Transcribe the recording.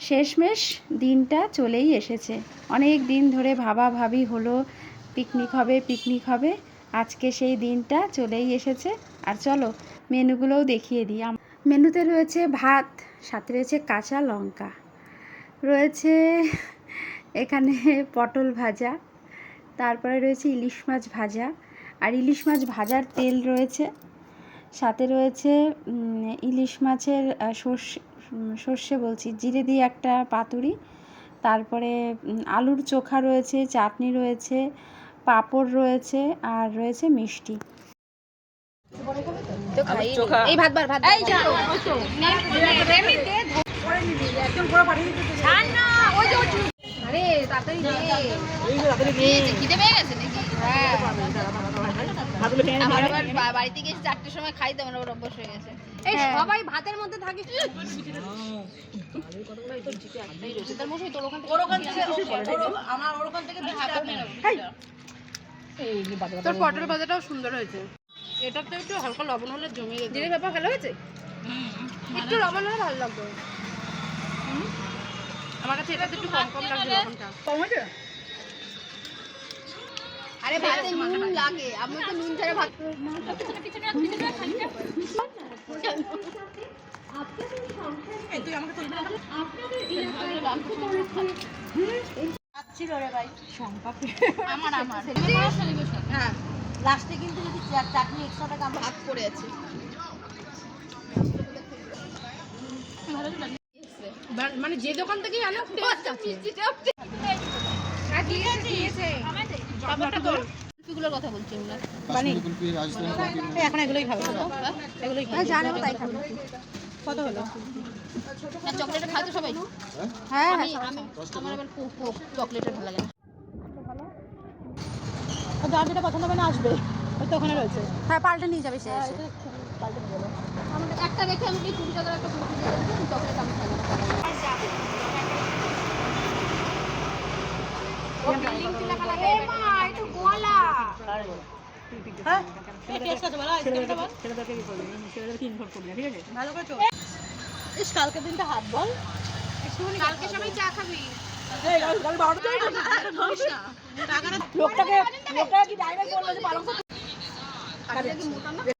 শেষমেশ দিনটা চলেই এসেছে। অনেক দিন ধরে ভাবাভাবি হলো পিকনিক হবে। আজকে সেই দিনটা চলেই এসেছে। আর চলো মেনুগুলোও দেখিয়ে দিই। মেনুতে রয়েছে ভাত, সাথে রয়েছে কাঁচা লঙ্কা, রয়েছে এখানে পটল ভাজা, তারপরে রয়েছে ইলিশ মাছ ভাজা, আর ইলিশ মাছ ভাজার তেল রয়েছে, সাথে রয়েছে ইলিশ মাছের সর্ষে বলছি জিরে দিয়ে একটা পাতুরি, তারপরে আলুর চোখা রয়েছে, চাটনি রয়েছে, পাঁপড় রয়েছে, আর রয়েছে মিষ্টি। এই ভাত বাড়িতে গেছি 4টের সময় খাই তো আমার অভ্যাস হয়ে গেছে। এই সবাই ভাতের মধ্যে থাকে। তোর পটল ভাজাটাও সুন্দর হয়েছে। এটা তো একটু হালকা লবণ হলে জমে যেত। জিরে ব্যাপার ভালো হয়েছে, একটু লবণ হলে ভালো লাগবে। আমার কাছে এটা একটু কম কম লাগছে লবণটা। কম হয়েছে? আরে ভাতে নুন লাগে, আমি তো নুন ছাড়া ভাত হ্যাঁ লাস্টে কিন্তু যদি চাটনি এক্সট্রা টাকা ভাত করে আছে। মানে যে দোকান থেকেই আনো কুলফিগুলোর কথা বলছি আমরা। এখন এগুলোই খাবে, এগুলোই জানো তাই খাবে। কত হলো? না চকলেটটা খায় তো সবাই। হ্যাঁ আমি আমার আবার চকলেটের ভালো লাগে না। যার যেটা পছন্দ হবে না আসবে, ওই তো ওখানে রয়েছে। হ্যাঁ পাল্টে নিয়ে যাবে সে এসে। আমাদের একটা রেখে আমি কি 20 টাকার একটা কুলফি দিয়ে দেব, চকলেট আমি খাই না। ও বিল্ডিং কি লেখা লাগে? এ মা এটা গোয়ালা। হ্যাঁ এটা টেস্ট আছে বলো, আইসক্রিমটা বল। ছেলেদেরকে কি করবি? ছেলেদেরকে ইনভলভ করবি, ঠিক আছে? ভালো করে চল। ইস কালকে দিনটা হাত বল। কালকে সবাই চা খাবি। এই কাল 12টা লোকটাকে কি ডাইরেক্ট বললো যে পালং শাক? কালকে কি মোটা না?